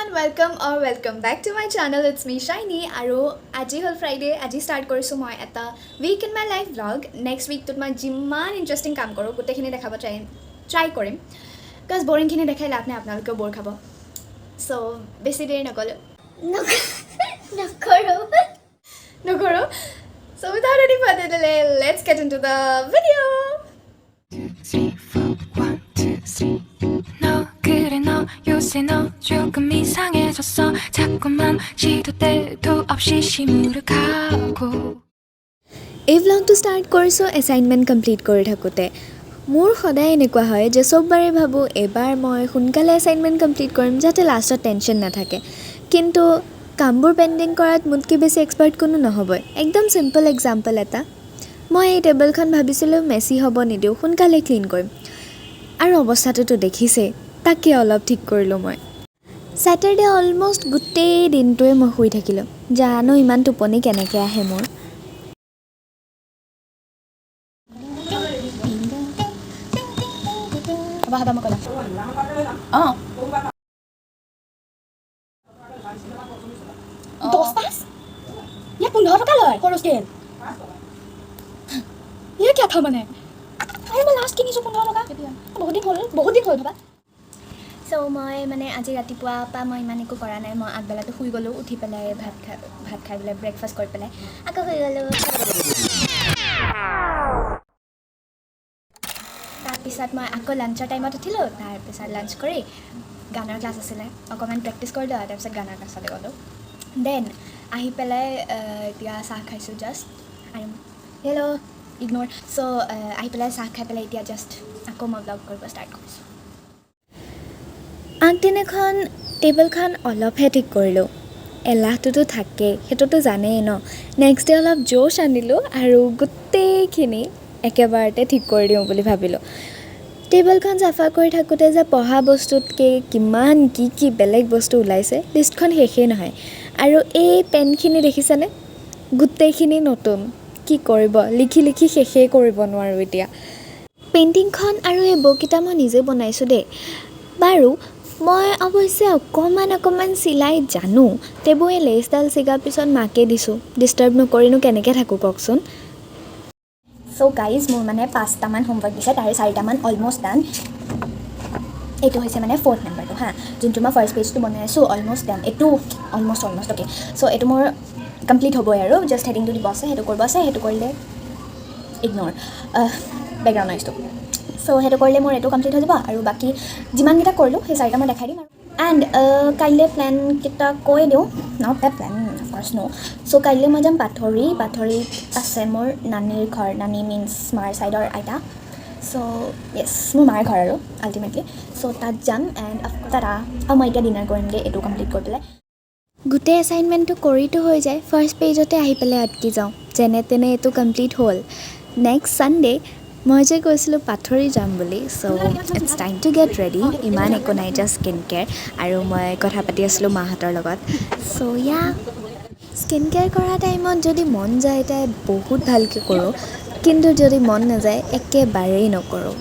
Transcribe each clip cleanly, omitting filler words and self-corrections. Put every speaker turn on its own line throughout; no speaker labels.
everyone, welcome back to my channel. It's me Shinee. Aru aji hol Friday. Aji start korisu moi eta week in my life vlog. Next week tut moi jimman interesting kam koru. Gote khini dekhaba try korim. Cause boring khini dekhaile apne apnaloke bore khabo. So besi deri nakole. No koro. So without any further delay, let's get into the video.
2, 3, 4, 1, 2, 3 너 그래 너 요새 너 조금 이상해졌어 자꾸만 시도 때도 없이 시무룩하고
এই ভ্লগটো start কৰিছোঁ assignment complete কৰি থাকোঁতে মোৰ সদায় এনেকুৱা হয় যে চববাৰে ভাবোঁ এবাৰ মই সোনকালে এছাইনমেণ্ট কমপ্লিট কৰিম যাতে লাষ্টত টেনশ্যন নাথাকে কিন্তু কামবোৰ পেণ্ডিং কৰাত মোতকৈ বেছি এক্সপাৰ্ট কোনো নহ'বই একদম চিম্পল এক্সাম্পল এটা মই এই টেবুলখন ভাবিছিলোঁ মেচি হ'ব নিদিওঁ সোনকালে ক্লিন কৰিম আৰু অৱস্থাটোতো দেখিছে তাকে অলপ ঠিক কৰিলোঁ মই ছেটাৰডে অলমষ্ট গোটেই দিনটোৱে মই শুই থাকিলোঁ জানো ইমান টোপনি কেনেকৈ আহে মোৰ
ये 15 टका लय खरच के ये क्या था माने अरे मैं लास्ट किनिছো 15 टका बहुत दिन হ'ল ভাবা
সো মই মানে আজি ৰাতিপুৱা পা মই ইমান একো কৰা নাই মই আগবেলাটো শুই গ'লোঁ উঠি পেলাই ভাত খাই পেলাই ব্ৰেকফাষ্ট কৰি পেলাই আকৌ শুই গ'লোঁ তাৰপিছত মই আকৌ লাঞ্চৰ টাইমত উঠিলোঁ তাৰপিছত লাঞ্চ কৰি গানৰ ক্লাছ আছিলে অকণমান প্ৰেক্টিছ কৰিলোঁ আৰু তাৰপিছত গানৰ ক্লাছলৈ গ'লোঁ দেন আহি পেলাই এতিয়া চাহ খাইছোঁ জাষ্ট আৰু হেল্ল' ইগন'ৰ চ' আহি পেলাই চাহ খাই পেলাই এতিয়া জাষ্ট আকৌ মই ব্লগ কৰিব ষ্টাৰ্ট কৰিছোঁ আগদিনাখন টেবুলখন অলপহে ঠিক কৰিলোঁ এলাহটোতো থাকেই সেইটোতো জানেই ন নেক্সট ডে অলপ জোচ আনিলোঁ আৰু গোটেইখিনি একেবাৰতে ঠিক কৰি দিওঁ বুলি ভাবিলোঁ টেবুলখন চাফা কৰি থাকোঁতে যে পঢ়া বস্তুতকৈ কিমান কি বেলেগ বস্তু ওলাইছে লিষ্টখন শেষেই নহয় আৰু এই পেনখিনি দেখিছেনে গোটেইখিনি নতুন কি কৰিব লিখি শেষেই কৰিব নোৱাৰোঁ এতিয়া পেইণ্টিংখন আৰু এই বৌকেইটা মই নিজে বনাইছোঁ দেই বাৰু মই অৱশ্যে অকণমান চিলাই জানো তেবোৰ এই লেচডাল ছিগাৰ পিছত মাকে দিছোঁ ডিষ্টাৰ্ব নকৰিনো কেনেকৈ থাকোঁ কওকচোন চ' গাইজ মোৰ মানে 5টামান হোমৱৰ্ক দিছে তাৰে 4টামান অলমষ্ট ডান এইটো হৈছে মানে 4th নাম্বাৰটো হা যোনটো মই ফাৰ্ষ্ট পেজটো বনাই আছোঁ অলমষ্ট ডান এইটো অলমষ্ট অ'কে চ' এইটো মোৰ কমপ্লিট হ'বই আৰু জাষ্ট হেডিংটো দিব আছে সেইটো কৰিব আছে সেইটো কৰিলে ইগন'ৰ বেকগ্ৰাউণ্ড নইজটো চ' সেইটো কৰিলে মোৰ এইটো কমপ্লিট হৈ যাব আৰু বাকী যিমানকেইটা কৰিলোঁ সেই 4টা মই দেখাই দিম আৰু এণ্ড কাইলৈ প্লেনকেইটা কৈ দিওঁ নট দ্য প্লেন অফক'ৰ্চ ন' চ' কাইলৈ মই যাম পাথৰিত আছে মোৰ নানীৰ ঘৰ নানী মিনছ মাৰ ছাইডৰ আইতা চ' য়েছ মোৰ মাৰ ঘৰ আৰু আল্টিমেটলি চ' তাত যাম এণ্ড দাদা আৰু মই এতিয়া ডিনাৰ কৰিমগৈ এইটো কমপ্লিট কৰি পেলাই গোটেই এছাইনমেণ্টটো কৰিতো হৈ যায় ফাৰ্ষ্ট পেজতে আহি পেলাই আটকি যাওঁ যেনে তেনে এইটো কমপ্লিট হ'ল নেক্সট ছানডে মই যে কৈছিলোঁ পাথৰি যাম বুলি so' it's time to get ready ইমান একো নাই জাষ্ট স্কিন কেয়াৰ আৰু মই কথা পাতি আছিলোঁ মাহঁতৰ লগত চ' ইয়া স্কিন কেয়াৰ কৰা টাইমত যদি মন যায় তাই বহুত ভালকৈ কৰোঁ কিন্তু যদি মন নাযায় একেবাৰেই নকৰোঁ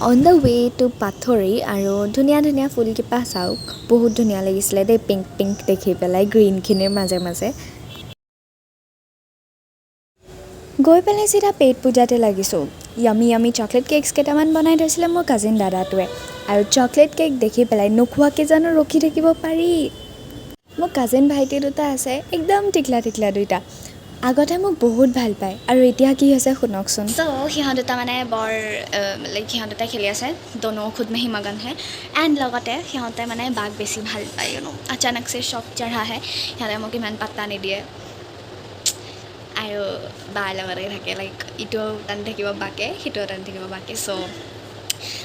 অন দ্য ৱে টু পাথৰি আৰু ধুনীয়া ফুলকেইপাহ চাওক বহুত ধুনীয়া লাগিছিলে দেই পিংক দেখি পেলাই গ্ৰীণখিনিৰ মাজে গৈ পেলাই চিধা পেট পূজাতে লাগিছোঁ য়ামি চকলেট কেকছ কেইটামান বনাই থৈছিলে মোৰ কাজিন দাদাটোৱে আৰু চকলেট কেক দেখি পেলাই নোখোৱাকৈ জানো ৰখি থাকিব পাৰি মোৰ কাজিন ভাইটি দুটা আছে একদম টিকলা দুইটা আগতে মোক বহুত ভাল পায় আৰু এতিয়া কি হৈছে শুনকচোন চ' সিহঁত দুটা মানে বৰ সিহঁত দুটাই খেলি আছে দনো খুদ মে হি মগন হে এণ্ড লগতে সিহঁতে মানে বাক বেছি ভাল পায় আচানক চে শ্বক চঢ়া হে সিহঁতে মোক ইমান পাত্তা নিদিয়ে আৰু বাৰ লগতে থাকে ইটো টানি থাকিব বাকে সিটো টানি থাকিব বাকে চ'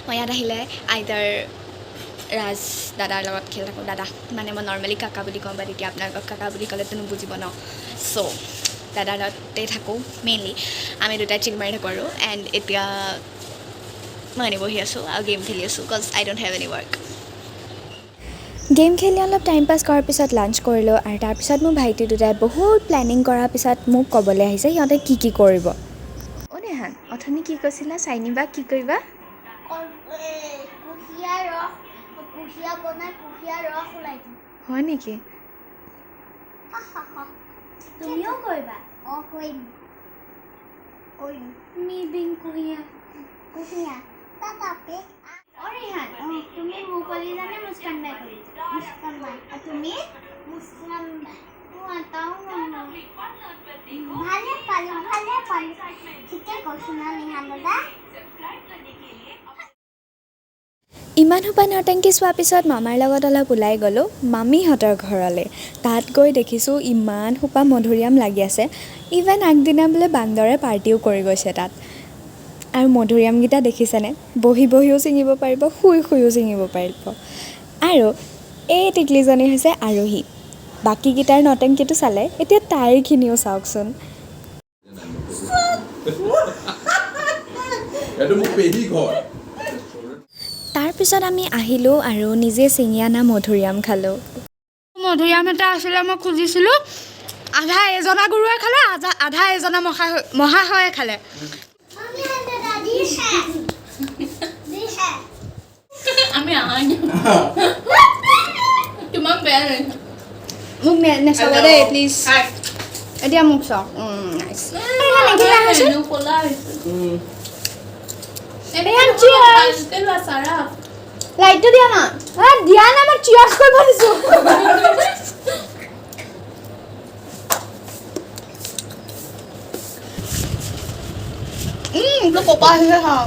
মই ইয়াত আহিলে আইতাৰ ৰাজ দাদাৰ লগত খেলি থাকোঁ দাদা মানে মই নৰ্মেলি কাকা বুলি কওঁ বাট এতিয়া আপোনালোকক কাকা বুলি ক'লেতো নুবুজিব ন চ' দাদাৰ লগতে থাকোঁ মেইনলি আমি দুটাই চিল মাৰি থাকোঁ আৰু এণ্ড এতিয়া মই এনেই বহি আছোঁ আৰু গেম খেলি আছোঁ cause I don't have any work game খেলি অলপ টাইম পাছ কৰাৰ পিছত লাঞ্চ কৰিলোঁ আৰু তাৰপিছত মোৰ ভাইটি দুটাই বহুত প্লেনিং কৰাৰ পিছত মোক ক'বলৈ আহিছে সিহঁতে কি কৰিব অ' নেহান অথনি কি কৈছিলা চাইনি বা কি কৰিবা
কুঁহিয়াৰ ৰস বনাই কুঁহিয়াৰ ৰস ওলাই দিম
হয় নেকি
তুমিও কৰিবা কৰিম মি বিং কুহিয়া তাতে ৰিহান তুমি মোক কলি জানে মুস্কান বাই কলি মুস্কান বাই আর তুমি মুস্কান বাই ভালে পালো ঠিকে কৈছো না নিহান দাদা
ইমান সোপা নটাংকি চোৱাৰ পিছত মামাৰ লগত অলপ ওলাই গ'লোঁ মামীহঁতৰ ঘৰলৈ তাত গৈ দেখিছোঁ ইমান সোপা মধুৰিআম লাগি আছে ইভেন আগদিনা বোলে বান্দৰে পাৰ্টিও কৰি গৈছে তাত আৰু মধুৰিআমকেইটা দেখিছেনে বহি বহিও ছিঙিব পাৰিব শুই শুইও ছিঙিব পাৰিব আৰু এই টিকলিজনী হৈছে আৰোহী বাকীকেইটাৰ নটাংকিটো চালে এতিয়া তাইৰখিনিও চাওকচোন তাৰপিছত আমি আহিলোঁ আৰু নিজে ছিঙি অনা মধুৰিআম খালোঁ
মধুৰিআম এটা আছিলে মই খুজিছিলোঁ আধা এজনা গৰুৱে খালে আধা এজনা মহাশয়ে খালে আমি তোমাক বেয়া মোক নেচাব দেই প্লিজ এতিয়া মোক চাওক লাইটটো দিয়া না দিয়া না মই চিয়াৰ্ছ কৰিব দিছোঁ পপা আহিলে খাওঁ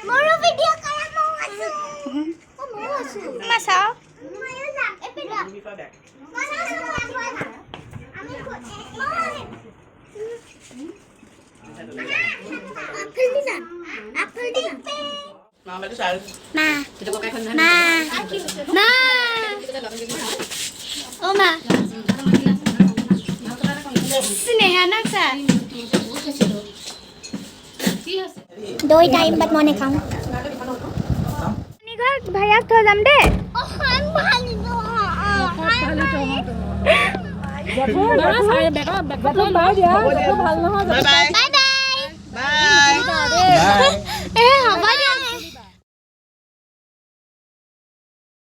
মোৰো ভিডিঅ' কৰা মই আছো মাছাও
দৈ টাইম বাট মই নেখাওঁ
ভাইয়াক থৈ যাম দেই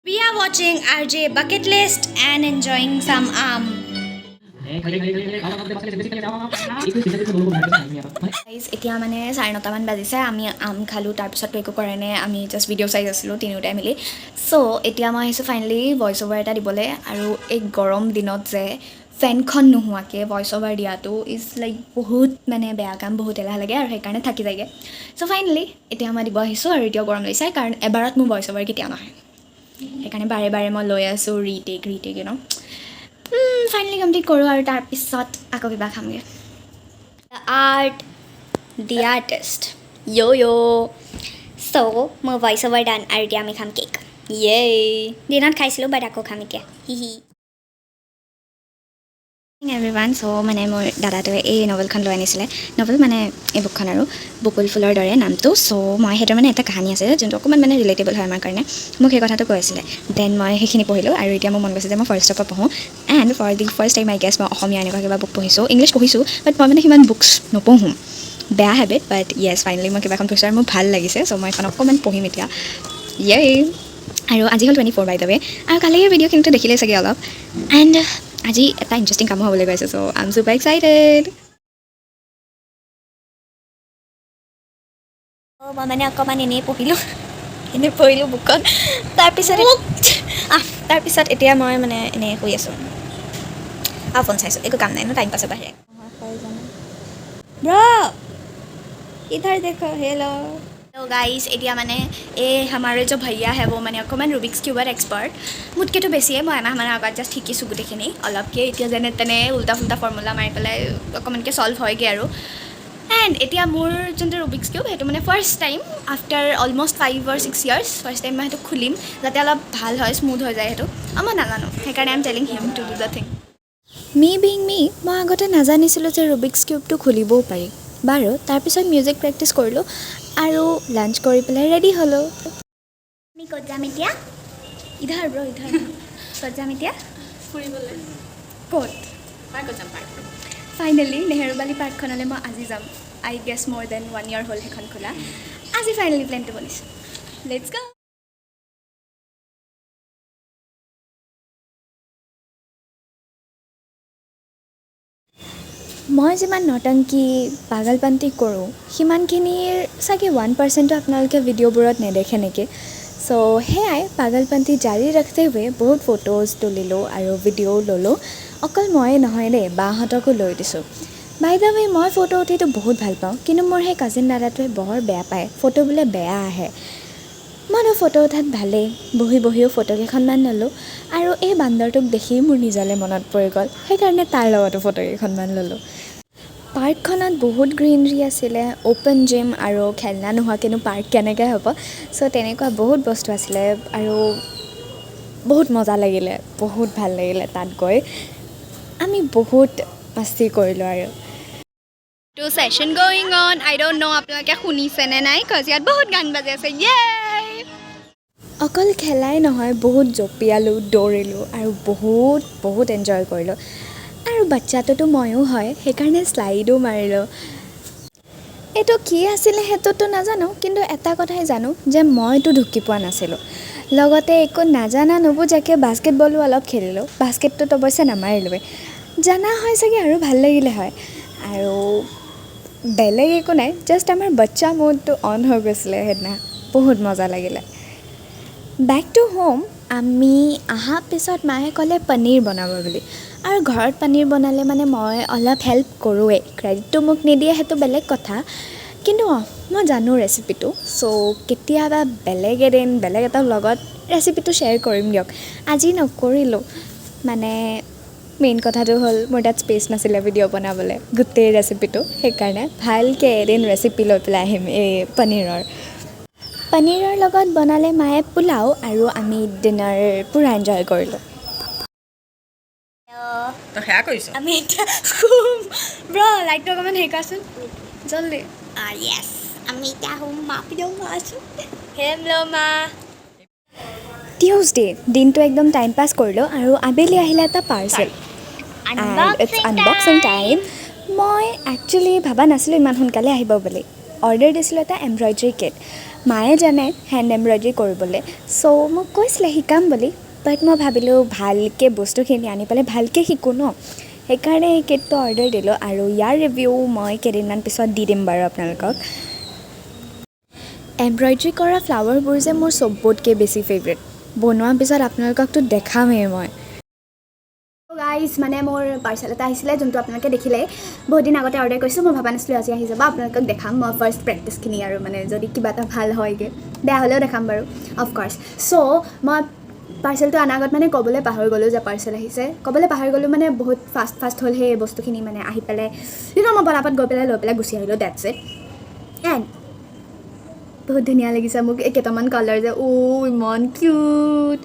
We are watching RJ Bucket List and enjoying some
এতিয়া মানে 9:30মান বাজিছে আমি আম খালোঁ তাৰপিছততো একো কৰা নাই আমি জাষ্ট ভিডিঅ' চাই আছিলোঁ তিনিওটাই মিলি চ' এতিয়া মই আহিছোঁ ফাইনেলি ভইচ অভাৰ এটা দিবলৈ আৰু এই গৰম দিনত যে ফেনখন নোহোৱাকৈ ভইচ অভাৰ দিয়াটো ইজ লাইক বহুত মানে বেয়া কাম বহুত এলাহ লাগে আৰু সেইকাৰণে থাকি যায়গৈ চ' ফাইনেলি এতিয়া মই দিব আহিছোঁ আৰু এতিয়াও গৰম লাগিছে কাৰণ এবাৰত মোৰ ভইচ অভাৰ কেতিয়াও নহয় সেইকাৰণে বাৰে বাৰে মই লৈ আছোঁ ৰিটেক ন ফাইনেলি কমপ্লিট কৰোঁ আৰু তাৰপিছত আকৌ কিবা খামগৈ
The artist. Yo. So, মই ভইচ অভাৰ ডান আৰু এতিয়া আমি খাম কেক দিনত খাইছিলোঁ বাট আকৌ খাম এতিয়া
এভৰিৱান চ' মানে মোৰ দাদাটোৱে এই নভেলখন লৈ আনিছিলে নভেল মানে এই বুকখন আৰু বকুল ফুলৰ দৰে নামটো চ' মই সেইটোৰ মানে এটা কাহিনী আছে যোনটো অকণমান মানে ৰিলেটেবল হয় আমাৰ কাৰণে মোক সেই কথাটো কৈ আছিলে দেন মই সেইখিনি পঢ়িলোঁ আৰু এতিয়া মোৰ মন গৈছে যে মই ফাৰ্ষ্টৰ পৰা পঢ়োঁ and for the first time I guess মই অসমীয়া এনেকুৱা কিবা বুক পঢ়িছোঁ ইংলিছ পঢ়িছোঁ বাট মই মানে সিমান বুকছ নপঢ়োঁ বেয়া হেবিট বাট য়েছ ফাইনেলি মই কিবা এখন পঢ়িছোঁ আৰু মোৰ ভাল লাগিছে চ' মই এখন অকণমান পঢ়িম এতিয়া আৰু আজি হ'ল 24 বাই দ্য ৱে আৰু কালিৰ ভিডিঅ'খিনিতো দেখিলেই চাগে অলপ এণ্ড আজি এটা ইণ্টাৰেষ্টিং কামো হ'বলৈ গৈছে চ' আই এম ছুপাৰ এক্সাইটেড
মই মানে অকণমান এনেই পঢ়িলোঁ বুকখন
তাৰপিছত এতিয়া মই মানে এনেই শুই আছোঁ আৰু ফোন চাইছোঁ একো কাম নাই ন টাইম পাছৰ বাহিৰে ইধৰ দেখো হেল্ল' গাইজ এতিয়া মানে এই আমাৰে যে ভैया है वो মানে অকণমান ৰুবিক্স কিউবৰ এক্সপাৰ্ট মোতকৈতো বেছিয়ে মই এমাহমানৰ আগত জাষ্ট শিকিছোঁ গোটেইখিনি অলপকৈ এতিয়া যেনে তেনে উল্টা ফুল্টা ফৰ্মুলা মাৰি পেলাই অকণমানকৈ ছল্ভ হয়গৈ আৰু এণ্ড এতিয়া মোৰ যোনটো ৰুবিক্স কিউব সেইটো মানে first time after almost 5 or 6 years first time মই সেইটো খুলিম যাতে অলপ ভাল হয় স্মুথ হৈ যায় সেইটো মই নাজানো সেইকাৰণে I am telling him to do the thing me being me মই আগতে নাজানিছিলোঁ যে ৰুবিক্স কিউবটো খুলিবও পাৰি বাৰু তাৰপিছত মিউজিক প্ৰেক্টিছ কৰিলোঁ আৰু লাঞ্চ কৰি পেলাই ৰেডি হ'লোঁ
আমি ক'ত যাম এতিয়া
ইধৰ ক'ত যাম এতিয়া
ফুৰিবলৈ
ক'ত
পাৰ্কত যাম পাৰ্ক ফাইনেলি নেহেৰুবালি পাৰ্কখনলৈ মই আজি যাম আই গেছ মোৰ দেন 1 year হ'ল সেইখন খোলা আজি ফাইনেলি প্লেনটো বনিছোঁ লেটছ গ'
মই যিমান নটংকি পাগলপান্তি কৰোঁ সিমানখিনিৰ চাগে 1% আপোনালোকে ভিডিঅ'বোৰত নেদেখে নেকি চ' সেয়াই পাগলপান্তি জাৰি ৰাখতে हुए বহুত ফটোজ তুলিলোঁ আৰু ভিডিঅ'ও ল'লোঁ অকল ময়ে নহয় দেই বাহঁতকো লৈ দিছোঁ বাই দ্য ৱে মই ফটো উঠিতো বহুত ভাল পাওঁ কিন্তু মোৰ সেই কাজিন দাদাটোৱে বৰ বেয়া পায় ফটো বোলে বেয়া আহে মইনো ফটো উঠাত ভালেই বহিও ফটোকেইখনমান ল'লোঁ আৰু এই বান্দৰটোক দেখি মোৰ নিজলৈ মনত পৰি গ'ল সেইকাৰণে তাৰ লগতো ফটোকেইখনমান ল'লোঁ পাৰ্কখনত বহুত গ্ৰীনাৰী আছিলে অ'পেন জিম আৰু খেলনা নোহোৱাকেনো পাৰ্ক কেনেকৈ হ'ব চ' তেনেকুৱা বহুত বস্তু আছিলে আৰু বহুত মজা লাগিলে বহুত ভাল লাগিলে তাত গৈ আমি বহুত মস্তি কৰিলোঁ আৰু
two session going on I don't know' আপোনালোকে শুনিছেনে নাই কজ ইয়াত বহুত গান বাজি আছে য়ে
অকল খেলাই নহয় বহুত জঁপিয়ালোঁ দৌৰিলোঁ আৰু বহুত এনজয় কৰিলোঁ আৰু বাচ্চাটোতো ময়ো হয় সেইকাৰণে শ্লাইডো মাৰিলোঁ এইটো কি আছিলে সেইটোতো নাজানো কিন্তু এটা কথাই জানো যে মইতো ঢুকি পোৱা নাছিলোঁ লগতে একো নাজানা নুবুজাকৈ বাস্কেটবলো অলপ খেলিলোঁ বাস্কেটটোত অৱশ্যে নামাৰিলোৱে জানা হয় চাগে আৰু ভাল লাগিলে হয় আৰু বেলেগ একো নাই জাষ্ট আমাৰ বাচ্চা মুডটো অন হৈ গৈছিলে সেইদিনা বহুত মজা লাগিলে বেক টু হোম আমি অহা পিছত মায়ে ক'লে পনীৰ বনাব বুলি আৰু ঘৰত পনীৰ বনালে মানে মই অলপ হেল্প কৰোঁৱেই ক্ৰেডিটটো মোক নিদিয়ে সেইটো বেলেগ কথা কিন্তু মই জানো ৰেচিপিটো চ' কেতিয়াবা বেলেগ এদিন বেলেগ এটাৰ লগত ৰেচিপিটো শ্বেয়াৰ কৰিম দিয়ক আজি নকৰিলোঁ মানে মেইন কথাটো হ'ল মোৰ তাত স্পেচ নাছিলে ভিডিঅ' বনাবলৈ গোটেই ৰেচিপিটো সেইকাৰণে ভালকৈ এদিন ৰেচিপি লৈ পেলাই আহিম এই পনীৰৰ লগত বনালে মায়ে পোলাও আৰু আমি ডিনাৰ পূৰা এনজয় কৰিলোঁ
তই সেয়া কৰিছ
আমি এতিয়া শুম ব্ৰ লাইটটো অকণমান হেৰিকাচোন জল্দি
য়েছ আমি এতিয়া হোম মাপিদেও আছোঁ
হেল্ল' মা
টিউজডে দিনটো একদম টাইম পাছ কৰিলোঁ আৰু আবেলি আহিলে এটা parcel and it's unboxing time মই একচুৱেলি ভবা নাছিলোঁ ইমান সোনকালে আহিব বুলি অৰ্ডাৰ দিছিলোঁ এটা এমব্ৰইডাৰী কিট মায়ে জানে হেণ্ড এমব্ৰইডাৰী কৰিবলৈ চ' মোক কৈছিলে শিকাম বুলি বাট মই ভাবিলোঁ ভালকৈ বস্তুখিনি আনি পেলাই ভালকৈ শিকোঁ ন সেইকাৰণে এই কিটটো অৰ্ডাৰ দিলোঁ আৰু ইয়াৰ ৰিভিউ মই কেইদিনমান পিছত দি দিম বাৰু আপোনালোকক এমব্ৰইডাৰী কৰা ফ্লাৱাৰবোৰ যে মোৰ চবতকৈ বেছি ফেভৰেট বনোৱাৰ পিছত আপোনালোককতো দেখামেই মই
গাইজ মানে মোৰ পাৰ্চেল এটা আহিছিলে যোনটো আপোনালোকে দেখিলে বহুত দিন আগতে অৰ্ডাৰ কৰিছোঁ মই ভবা নাছিলোঁ আজি আহি যাব আপোনালোকক দেখাম মই ফাৰ্ষ্ট প্ৰেক্টিছখিনি আৰু মানে যদি কিবা এটা ভাল হয়গৈ বেয়া হ'লেও দেখাম বাৰু অফক'ৰ্ছ চ' মই পাৰ্চেলটো অনাৰ আগত মানে ক'বলৈ পাহৰি গ'লোঁ যে পাৰ্চেল আহিছে ক'বলৈ পাহৰি গ'লোঁ মানে বহুত ফাষ্ট হ'ল সেই বস্তুখিনি মানে আহি পেলাই মই বনাপাত গৈ পেলাই লৈ পেলাই গুচি আহিলোঁ ডেটছ ইট এণ্ড বহুত ধুনীয়া লাগিছে মোক এই কেইটামান কালাৰ যে ইমান কিউট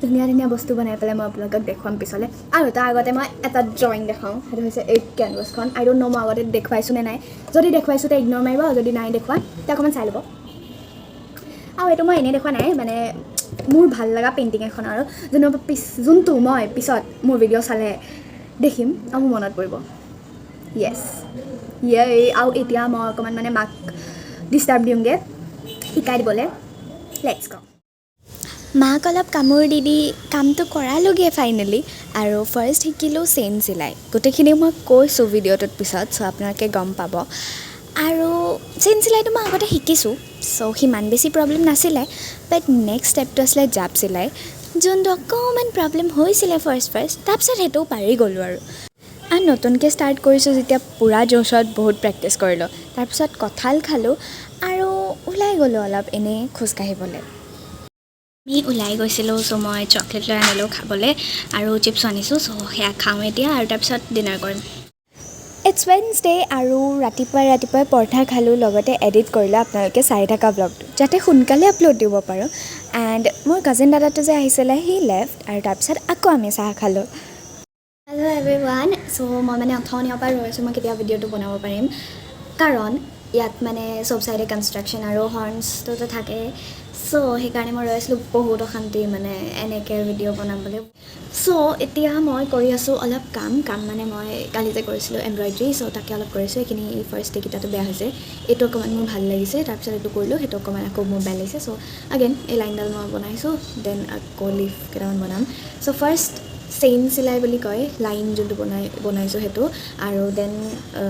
ধুনীয়া বস্তু বনাই পেলাই মই আপোনালোকক দেখুৱাম পিছলৈ আৰু তাৰ আগতে মই এটা ড্ৰয়িং দেখাওঁ সেইটো হৈছে এই কেনভাছখন আই ডণ্ট ন' মই আগতে দেখুৱাইছোঁ নে নাই যদি দেখুৱাইছোঁ তে ইগন'ৰ মাৰিব যদি নাই দেখুৱা তে অকণমান চাই ল'ব আৰু এইটো মই এনেই দেখুৱা নাই মানে মোৰ ভাল লগা পেইণ্টিং এখন আৰু যোনটো মই পিছত মোৰ ভিডিঅ' চালে দেখিম আৰু মোৰ মনত পৰিব য়েছ আৰু এতিয়া মই অকণমান মানে মাক ডিষ্টাৰ্ব দিওঁগৈ শিকাই দিবলৈ লেটছ গ'
মাক অলপ কামোৰ দি কামটো কৰালোগৈ ফাইনেলি আৰু ফাৰ্ষ্ট শিকিলোঁ চেইন চিলাই গোটেইখিনি মই কৈছোঁ ভিডিঅ'টোত পিছত চ' আপোনালোকে গম পাব আৰু চেইন চিলাইটো মই আগতে শিকিছোঁ চ' সিমান বেছি প্ৰব্লেম নাছিলে বাট নেক্সট ষ্টেপটো আছিলে জাপ চিলাই যোনটো অকণমান প্ৰব্লেম হৈছিলে ফাৰ্ষ্ট তাৰপিছত সেইটোও পাৰি গ'লোঁ আৰু নতুনকৈ ষ্টাৰ্ট কৰিছোঁ যেতিয়া পূৰা জোচত বহুত প্ৰেক্টিছ কৰিলোঁ তাৰপিছত কঁঠাল খালোঁ আৰু ওলাই গ'লোঁ অলপ এনেই খোজকাঢ়িবলৈ আমি ওলাই গৈছিলোঁ চ' মই চকলেট লৈ আনিলোঁ খাবলৈ আৰু চিপছ আনিছোঁ চ' সেয়া খাওঁ এতিয়া আৰু তাৰপিছত ডিনাৰ কৰিম ইটছ ৱেডনেছডে আৰু ৰাতিপুৱাই পৰঠা খালোঁ লগতে এডিট কৰিলোঁ আপোনালোকে চাই থকা ব্লগটো যাতে সোনকালে আপলোড দিব পাৰোঁ এণ্ড মোৰ কাজিন দাদাটো যে আহিছিলে সি লেফ্ট আৰু তাৰপিছত আকৌ আমি চাহ খালোঁ
হেল্ল' এভৰিৱান চ' মই মানে অথনিৰ পৰা ৰৈ আছোঁ মই কেতিয়া ভিডিঅ'টো বনাব পাৰিম কাৰণ ইয়াত মানে চব চাইডে কনষ্ট্ৰাকশ্যন আৰু হৰ্ণছটোতো থাকে চ' সেইকাৰণে মই ৰৈ আছিলোঁ বহুত অশান্তি মানে এনেকৈ ভিডিঅ' বনাবলৈ চ' এতিয়া মই কৰি আছোঁ অলপ কাম মানে মই কালি যে কৰিছিলোঁ এমব্ৰইডাৰী চ' তাকে অলপ কৰিছোঁ এইখিনি ফাৰ্ষ্ট ডেকেইটাটো বেয়া হৈছে এইটো অকণমান মোৰ ভাল লাগিছে তাৰপিছত এইটো কৰিলোঁ সেইটো অকণমান আকৌ মোৰ বেয়া লাগিছে চ' আগেন এই লাইনডাল মই বনাইছোঁ দেন আকৌ লিফ কেইটামান বনাম চ' ফাৰ্ষ্ট চেইন চিলাই বুলি কয় লাইন যোনটো বনাইছোঁ সেইটো আৰু দেন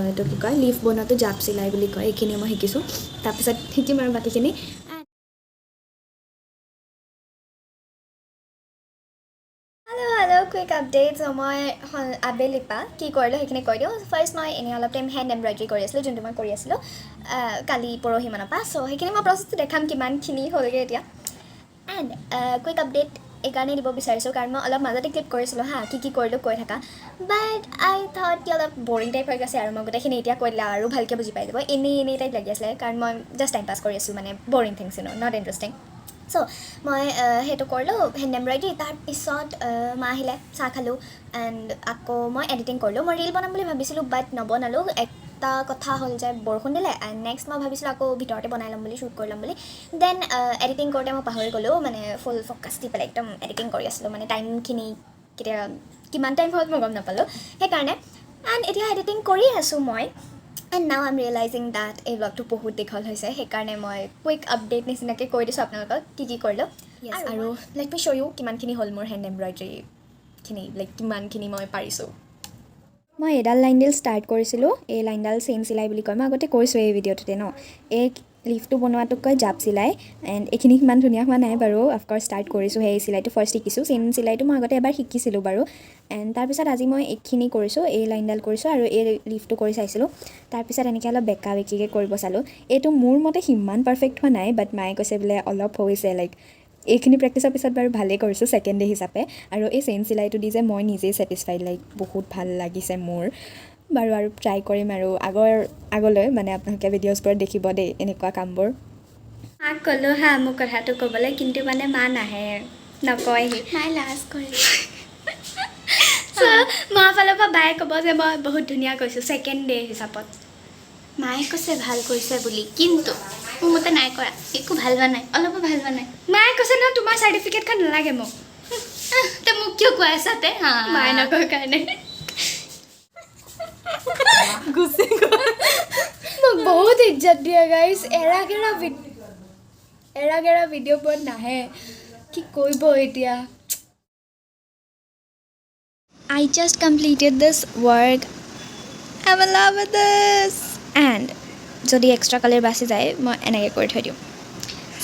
এইটো কি কয় লিফ বনোৱাটো জাপ চিলাই বুলি কয় এইখিনি মই শিকিছোঁ তাৰপিছত শিকিম আৰু বাকীখিনি হেল্ল' কুইক আপডেট চ' মই আবেলিপা কি কৰিলোঁ সেইখিনি কৈ দিওঁ ফাৰ্ষ্ট মই এনেই অলপ টাইম হেণ্ড এম্ব্ৰইডাৰী কৰি আছিলোঁ যোনটো মই কৰি আছিলোঁ কালি পৰহি মানৰ পৰা চ' সেইখিনি মই প্ৰচেছটো দেখাম কিমানখিনি হ'লগৈ এতিয়া এণ্ড কুইক আপডেট এইকাৰণেই দিব বিচাৰিছোঁ কাৰণ মই অলপ মাজতে ক্লিপ কৰিছিলোঁ হা কি কৰিলোঁ কৈ থাকা বাট আই থট কি অলপ বৰিং টাইপ হৈ গৈছে আৰু মই গোটেইখিনি এতিয়া কৈ দিলে আৰু ভালকৈ বুজি পাই যাব এনেই টাইপ লাগি আছিলে কাৰণ মই জাষ্ট টাইম পাছ কৰি আছোঁ মানে বৰিং থিংছ নট ইণ্টাৰেষ্টিং চ' মই সেইটো কৰিলোঁ হেণ্ড এম্ব্ৰইডাৰী তাৰপিছত মা আহিলে চাহ খালোঁ এণ্ড আকৌ মই এডিটিং কৰিলোঁ মই ৰীল বনাম বুলি ভাবিছিলোঁ বাট নবনালোঁ এটা কথা হ'ল যে বৰষুণ দিলে এণ্ড নেক্সট মই ভাবিছিলোঁ আকৌ ভিতৰতে বনাই ল'ম বুলি শ্বুট কৰি ল'ম বুলি দেন এডিটিং কৰোঁতে মই পাহৰি গ'লোঁ মানে ফুল ফ'কাছ দি পেলাই একদম এডিটিং কৰি আছিলোঁ মানে টাইমখিনি কেতিয়া কিমান টাইম হ'ল মই গম নাপালোঁ সেইকাৰণে এণ্ড এতিয়া এডিটিং কৰি আছোঁ মই and now I am ৰিয়েলাইজিং date এই ব্লগটো বহুত দীঘল হৈছে সেইকাৰণে মই কুইক আপডেট নিচিনাকৈ কৈ দিছোঁ আপোনালোকক কি কৰিলোঁ আৰু লেট মি শ্ব' ইউ কিমানখিনি হ'ল মোৰ হেণ্ড এম্ব্ৰইডাৰীখিনি কিমানখিনি মই পাৰিছোঁ মই এইডাল লাইনডাল ষ্টাৰ্ট কৰিছিলোঁ এই লাইনডাল চেইন চিলাই বুলি কয় মই আগতে কৈছোঁ এই ভিডিঅ'টোতে ন এই লিফটো বনোৱাটোক কয় জাপ চিলাই এণ্ড এইখিনি সিমান ধুনীয়া হোৱা নাই বাৰু অফক'ৰ্ছ ষ্টাৰ্ট কৰিছোঁ সেই চিলাইটো ফাৰ্ষ্ট শিকিছোঁ চেইন চিলাইটো মই আগতে এবাৰ শিকিছিলোঁ বাৰু এণ্ড তাৰপিছত আজি মই এইখিনি কৰিছোঁ এই লাইনডাল কৰিছোঁ আৰু এই লিফটো কৰি চাইছিলোঁ তাৰপিছত এনেকৈ অলপ বেকা বেকিকৈ কৰিব চালোঁ এইটো মোৰ মতে সিমান পাৰফেক্ট হোৱা নাই বাট মায়ে কৈছে বোলে অলপ হৈছে এইখিনি প্ৰেক্টিছৰ পিছত বাৰু ভালেই কৰিছোঁ ছেকেণ্ড ডে হিচাপে আৰু এই চেইন চিলাইটো দি যে মই নিজেই ছেটিছফাইড বহুত ভাল লাগিছে মোৰ বাৰু আৰু ট্ৰাই কৰিম আৰু আগলৈ মানে আপোনালোকে ভিডিঅ'জবোৰত দেখিব দেই এনেকুৱা কামবোৰ মাক ক'লোঁ হা মোক কথাটো ক'বলৈ কিন্তু মানে মা নাহে নকয়হি মায়ে লাজ কৰে মাৰ ফালৰ পৰা বায়ে ক'ব যে মই বহুত ধুনীয়া কৈছোঁ ছেকেণ্ড ডে হিচাপত মায়ে কৈছে ভাল কৰিছে বুলি কিন্তু মোৰ মতে নাই কৰা একো ভাল হোৱা নাই অলপো ভাল হোৱা নাই মায়ে কৈছে ন তোমাৰ চাৰ্টিফিকেটখন নালাগে মোক তই মোক কিয় কৈ আছা তে মায়ে নকয় কাৰণে গুচি মোক বহুত ইজ্জত দিয়ে গাইজ এৰা ভিডিঅ'বোৰত নাহে কি কৰিব এতিয়া I just completed this work. I'm in love with this. And যদি এক্সট্ৰা কালাৰ বাচি যায় মই এনেকৈ কৰি থৈ দিওঁ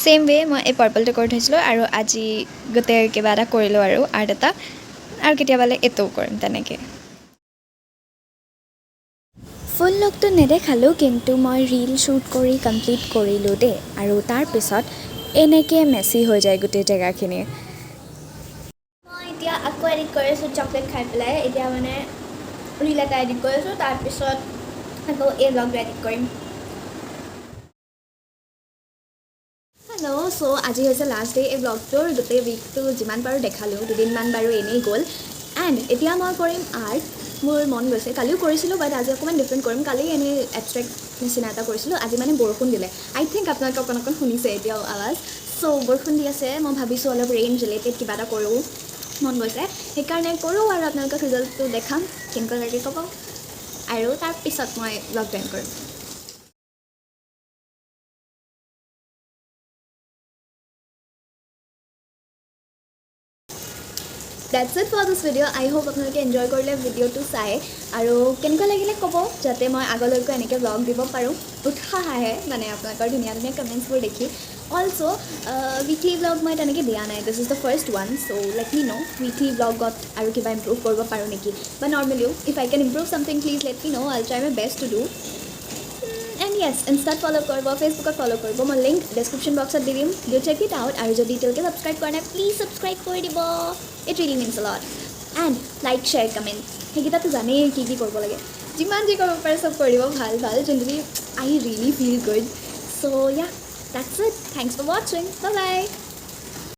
ছেইম ৱে মই এই পাৰ্পলটো কৰি থৈছিলোঁ আৰু আজি গোটেই কিবা এটা কৰিলোঁ আৰু আৰ্ট এটা আৰু কেতিয়াবালৈ এইটোও কৰিম তেনেকৈ ফুল লুকটো নেদেখালোঁ কিন্তু মই ৰীল শ্বুট কৰি কমপ্লিট কৰিলোঁ দেই আৰু তাৰপিছত এনেকৈ মেচি হৈ যায় গোটেই জেগাখিনি মই এতিয়া আকৌ এডিট কৰি আছোঁ চকলেট খাই পেলাই এতিয়া মানে ৰীল এটা এডিট কৰি আছোঁ তাৰপিছত আকৌ এই ব্লগটো এডিট কৰিম হেল্ল' চ' আজি হৈছে লাষ্ট ডে এই ব্লগটোৰ গোটেই উইকটো যিমান পাৰোঁ দেখালোঁ দুদিনমান বাৰু এনেই গ'ল এণ্ড এতিয়া মই কৰিম আৰ্ট মোৰ মন গৈছে কালিও কৰিছিলোঁ বাট আজি অকণমান ডিফাৰেণ্ট কৰিম কালি এনেই এবষ্ট্ৰেক্ট নিচিনা এটা কৰিছিলোঁ আজি মানে বৰষুণ দিলে আই থিংক আপোনালোকে অকণ শুনিছে এতিয়াও আৱাজ চ' বৰষুণ দি আছে মই ভাবিছোঁ অলপ ৰেইন ৰিলেটেড কিবা এটা কৰোঁ মন গৈছে সেইকাৰণে কৰোঁ আৰু আপোনালোকক ৰিজাল্টটো দেখাম কেনেকুৱা লাগে ক'ব আৰু তাৰপিছত মই ব্লগটো এণ্ড কৰিম That's it for this video. I hope আপোনালোকে এনজয় কৰিলে ভিডিঅ'টো চাই আৰু কেনেকুৱা লাগিলে ক'ব যাতে মই আগলৈকে এনেকৈ ব্লগ দিব পাৰোঁ উৎসাহ আহে মানে আপোনালোকৰ ধুনীয়া ধুনীয়া কমেণ্টছবোৰ দেখি অলছ' উইকলি ব্লগ মই তেনেকৈ দিয়া নাই this is the first one so' let me know' weekly ব্লগত আৰু কিবা ইম্প্ৰুভ কৰিব পাৰোঁ নেকি বা নৰ্মেলিও if I can improve something please let me know' I'll try my best to do and yes ইনষ্টাত ফ'ল' কৰিব ফেচবুকত ফ'ল' কৰিব মই লিংক ডেছক্ৰিপশ্যন বক্সত দি দিম ডু চেক ইট আউট আৰু যদি এতিয়ালৈকে ছাবস্ক্ৰাইব কৰা নাই প্লিজ ছাবস্ক্ৰাইব কৰি দিব it really means a lot and like share comment সেইকেইটাতো জানেই কি কৰিব লাগে যিমান যি কৰিব পাৰে চব কৰি দিব ভাল যোনটো আই ৰিয়েলি ফিল গুড চ' ইয়া দ্যাটছ ইট থেংকছ ফৰ ৱাচিং বাই বাই